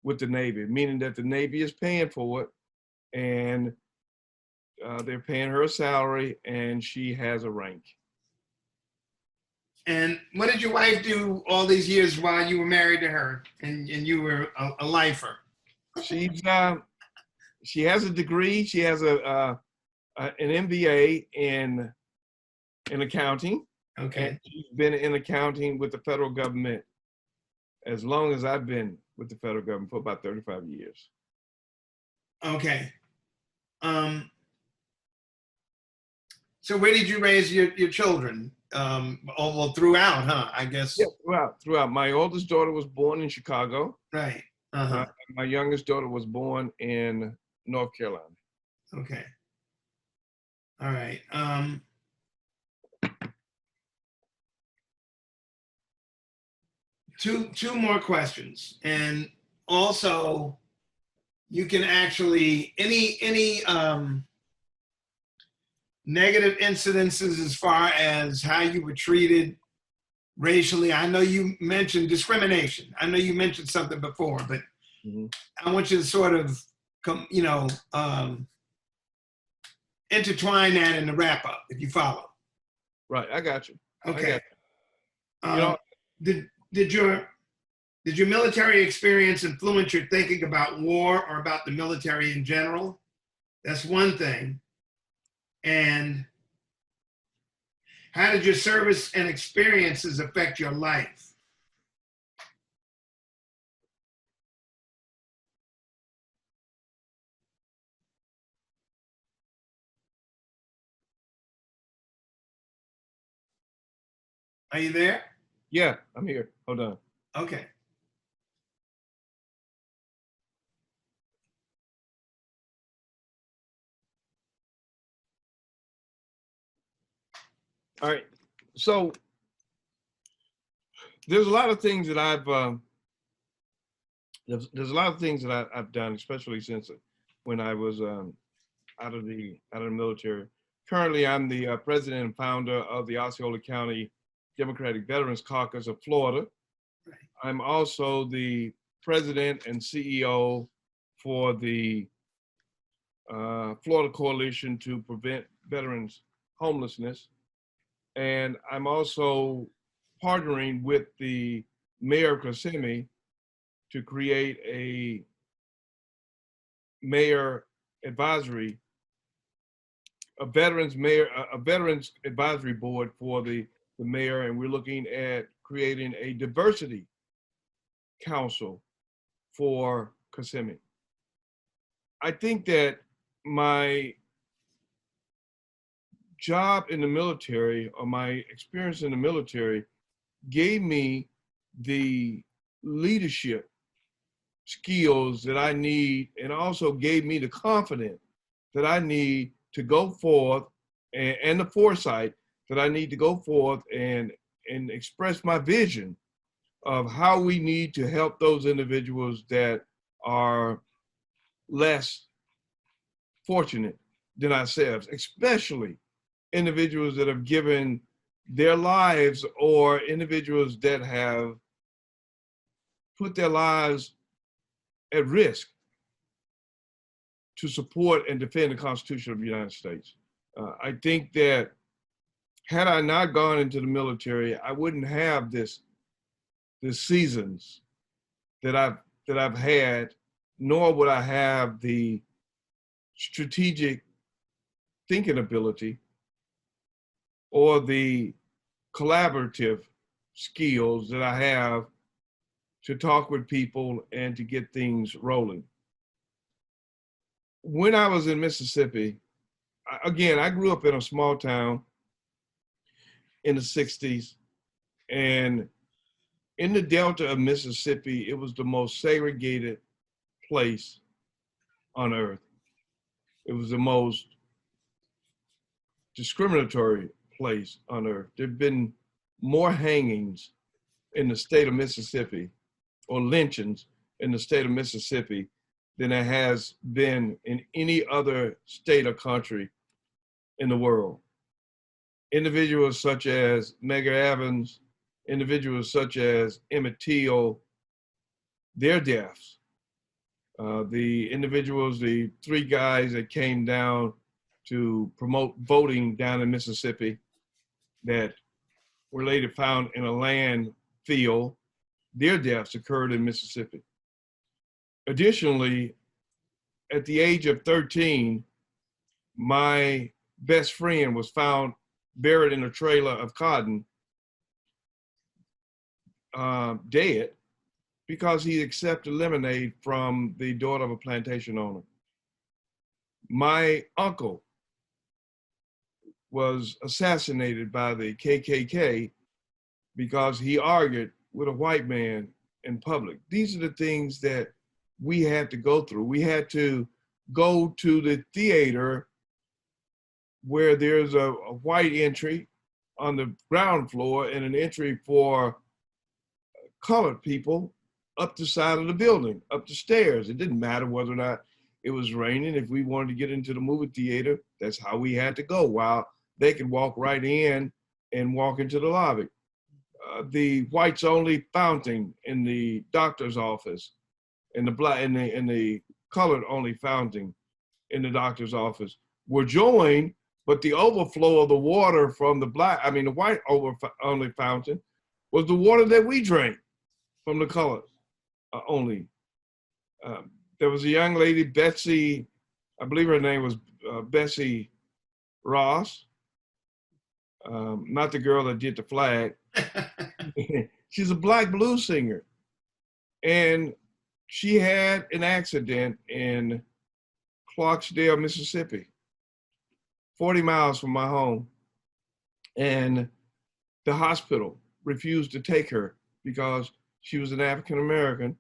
[SPEAKER 2] with the Navy, meaning that the Navy is paying for it, and they're paying her a salary, and she has a rank. And
[SPEAKER 1] what did your wife do all these years while you were married to her and you were a lifer?
[SPEAKER 2] She has a degree. She has an MBA in accounting.
[SPEAKER 1] Okay.
[SPEAKER 2] And she's been in accounting with the federal government as long as I've been with the federal government, for about 35 years.
[SPEAKER 1] Okay. So where did you raise your children? Well, throughout, huh? I guess.
[SPEAKER 2] Yeah, throughout. My oldest daughter was born in Chicago.
[SPEAKER 1] Right.
[SPEAKER 2] My youngest daughter was born in North Carolina.
[SPEAKER 1] Okay. All right. Two more questions, and also you can actually any negative incidences as far as how you were treated racially. I know you mentioned discrimination. I know you mentioned something before, but I want you to sort of intertwine that in the wrap up, if you follow.
[SPEAKER 2] Right, I got you.
[SPEAKER 1] Okay. Did your military experience influence your thinking about war or about the military in general? That's one thing. And How did your service and experiences affect your life? Are you there?
[SPEAKER 2] Yeah, I'm here. Hold on.
[SPEAKER 1] Okay.
[SPEAKER 2] All right. So there's a lot of things that there's a lot of things that I've done, especially since when I was out of the military. Currently, I'm the president and founder of the Osceola County Democratic Veterans Caucus of Florida. I'm also the president and CEO for the Florida Coalition to Prevent Veterans Homelessness. And I'm also partnering with the mayor of Kissimmee to create a mayor advisory, a veterans advisory board for the mayor, and we're looking at creating a diversity council for Kissimmee. I think that my job in the military, or my experience in the military, gave me the leadership skills that I need, and also gave me the confidence that I need to go forth, and the foresight that I need to go forth and express my vision of how we need to help those individuals that are less fortunate than ourselves, especially individuals that have given their lives, or individuals that have put their lives at risk to support and defend the Constitution of the United States. I think that had I not gone into the military, I wouldn't have the seasons that I've had, nor would I have the strategic thinking ability or the collaborative skills that I have to talk with people and to get things rolling. When I was in Mississippi, again, I grew up in a small town in the 60s, and in the Delta of Mississippi, it was the most segregated place on earth. It was the most discriminatory place on earth. There've been more hangings in the state of Mississippi, or lynchings in the state of Mississippi, than there has been in any other state or country in the world. Individuals such as Medgar Evans, individuals such as Emmett Till, their deaths. The individuals, the three guys that came down to promote voting down in Mississippi that were later found in a landfill, their deaths occurred in Mississippi. Additionally, at the age of 13, my best friend was found buried in a trailer of cotton, dead, because he accepted lemonade from the daughter of a plantation owner. My uncle was assassinated by the KKK because he argued with a white man in public. These are the things that we had to go through. We had to go to the theater where there's a white entry on the ground floor and an entry for colored people up the side of the building, up the stairs. It didn't matter whether or not it was raining. If we wanted to get into the movie theater, that's how we had to go, while they could walk right in and walk into the lobby. The whites only fountain in the doctor's office, and the colored only fountain in the doctor's office were joined, but the overflow of the water from the white only fountain was the water that we drank from the colored only. There was a young lady, Betsy, I believe her name was Bessie Ross. not the girl that did the flag. She's a black blues singer. And she had an accident in Clarksdale, Mississippi, 40 miles from my home. And the hospital refused to take her because she was an African American.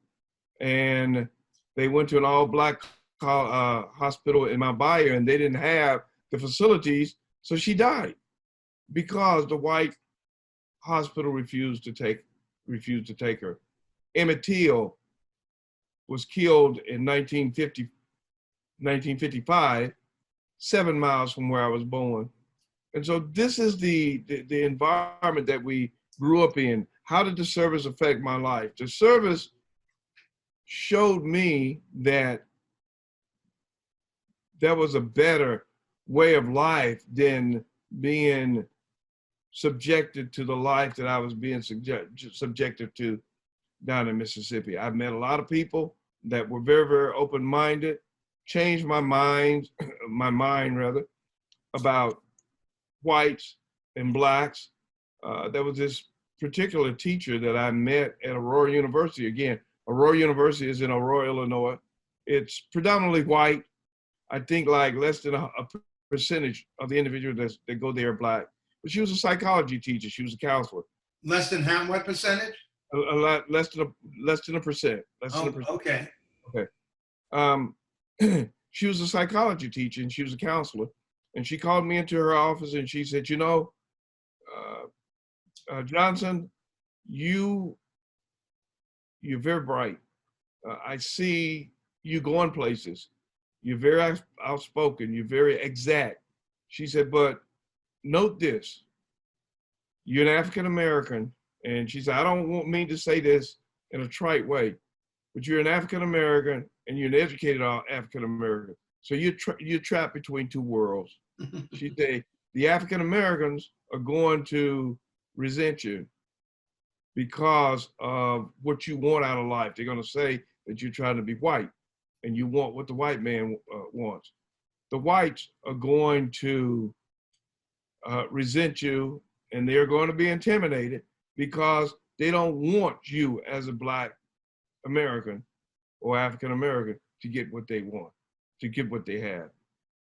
[SPEAKER 2] And they went to an all black hospital in Mount Bayou, and they didn't have the facilities. So she died because the white hospital refused to take her. Emmett Till was killed in 1955, 7 miles from where I was born. And so this is the environment that we grew up in. How did the service affect my life? The service showed me that there was a better way of life than being subjected to the life that I was being subjected to down in Mississippi. I've met a lot of people that were very, very open-minded, changed my mind about whites and blacks. There was this particular teacher that I met at Aurora University. Again, Aurora University is in Aurora, Illinois. It's predominantly white. I think like less than a percentage of the individuals that go there are black. But she was a psychology teacher. She was a counselor.
[SPEAKER 1] Less than how, what percentage?
[SPEAKER 2] A lot less than a percent.
[SPEAKER 1] Okay.
[SPEAKER 2] Okay. She was a psychology teacher and she was a counselor. And she called me into her office and she said, you know, Johnson, you're very bright. I see you going places. You're very outspoken. You're very exact. She said, but note this. You're an African American. And she said, I don't mean to say this in a trite way, but you're an African American and you're an educated African American. So you're trapped between two worlds. She said, the African Americans are going to resent you because of what you want out of life. They're going to say that you're trying to be white and you want what the white man wants. The whites are going to resent you and they're going to be intimidated because they don't want you as a black American or African American to get what they want, to get what they have.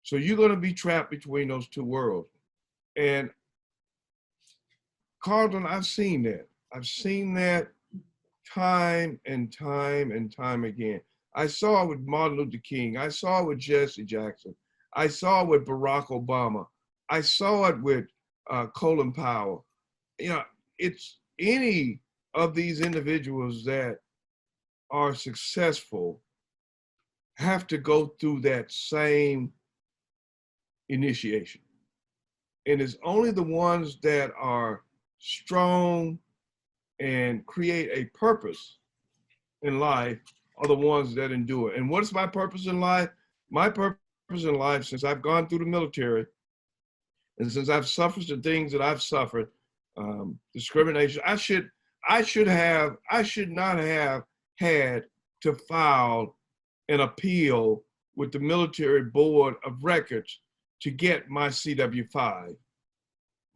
[SPEAKER 2] So you're going to be trapped between those two worlds. And Carlton, I've seen that. I've seen that time and time and time again. I saw it with Martin Luther King. I saw it with Jesse Jackson. I saw it with Barack Obama. I saw it with Colin Powell. You know, it's any of these individuals that are successful have to go through that same initiation. And it's only the ones that are strong and create a purpose in life are the ones that endure. And what is my purpose in life? My purpose in life, since I've gone through the military and since I've suffered the things that I've suffered, discrimination, I should not have had to file an appeal with the Military Board of Records to get my CW-5.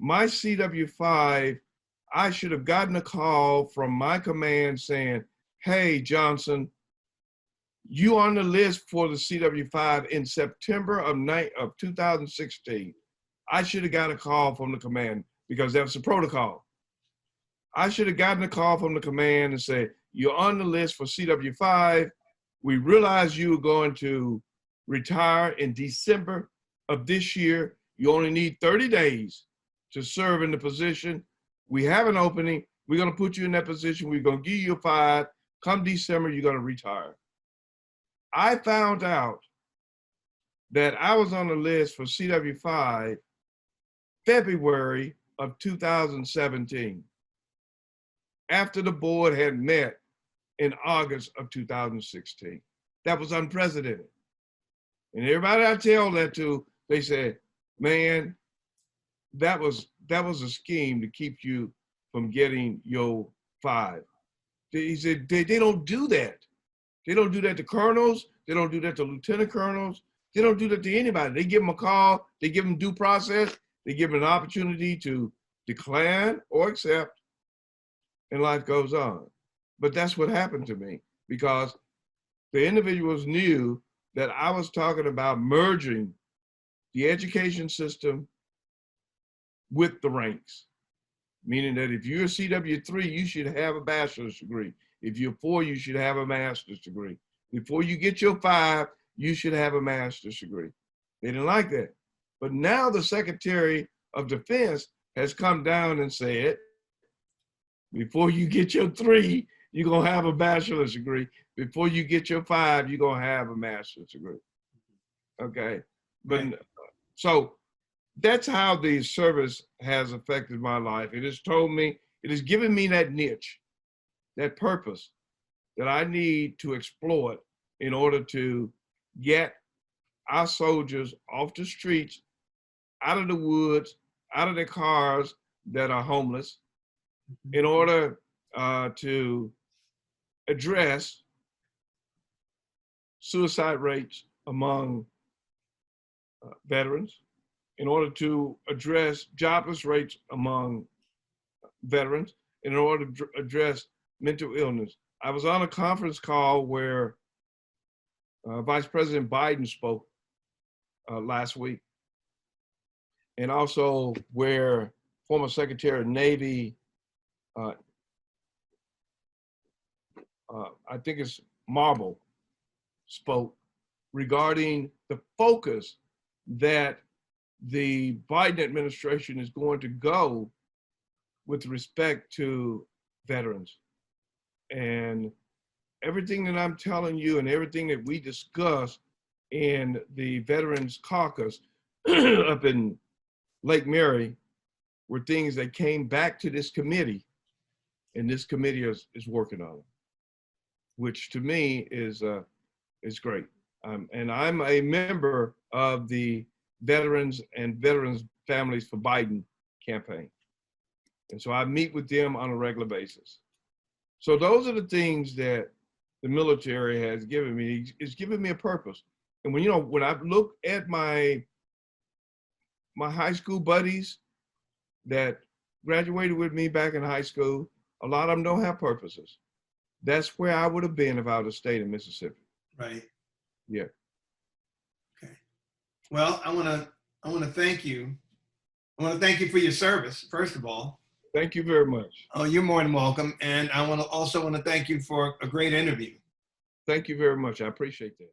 [SPEAKER 2] My CW-5, I should have gotten a call from my command saying, hey, Johnson, you on the list for the CW-5 in September of 2016. I should have got a call from the command because that was the protocol. I should have gotten a call from the command and said, you're on the list for CW-5. We realize you are going to retire in December of this year. You only need 30 days to serve in the position. We have an opening. We're going to put you in that position. We're going to give you a 5. Come December, you're going to retire. I found out that I was on the list for CW-5 February of 2017, after the board had met in August of 2016. That was unprecedented. And everybody I tell that to, they said, man, that was a scheme to keep you from getting your 5. He said, they don't do that. They don't do that to colonels. They don't do that to lieutenant colonels. They don't do that to anybody. They give them a call. They give them due process. They give them an opportunity to decline or accept, and life goes on. But that's what happened to me, because the individuals knew that I was talking about merging the education system with the ranks, meaning that if you're a CW3, you should have a bachelor's degree. If you're 4, you should have a master's degree. Before you get your 5, you should have a master's degree. They didn't like that. But now the Secretary of Defense has come down and said, before you get your 3, you're going to have a bachelor's degree. Before you get your 5, you're going to have a master's degree. Okay. But
[SPEAKER 1] Right.
[SPEAKER 2] So that's how the service has affected my life. It has told me, it has given me that niche, that purpose that I need to exploit in order to get our soldiers off the streets, out of the woods, out of their cars that are homeless, in order to address suicide rates among veterans, in order to address jobless rates among veterans, in order to address mental illness. I was on a conference call where Vice President Biden spoke last week, and also where former Secretary of Navy, I think it's Marble, spoke regarding the focus that the Biden administration is going to go with respect to veterans. And everything that I'm telling you and everything that we discussed in the Veterans Caucus up in Lake Mary were things that came back to this committee, and this committee is working on it, which to me is great. And I'm a member of the Veterans and Veterans Families for Biden campaign. And so I meet with them on a regular basis. So those are the things that the military has given me. It's given me a purpose. And when I look at my high school buddies that graduated with me back in high school, a lot of them don't have purposes. That's where I would have been if I would have stayed in Mississippi.
[SPEAKER 1] Right.
[SPEAKER 2] Yeah.
[SPEAKER 1] Okay. Well, I want to thank you. I want to thank you for your service, first of all.
[SPEAKER 2] Thank you very much.
[SPEAKER 1] Oh, you're more than welcome. And I also want to thank you for a great interview.
[SPEAKER 2] Thank you very much. I appreciate that.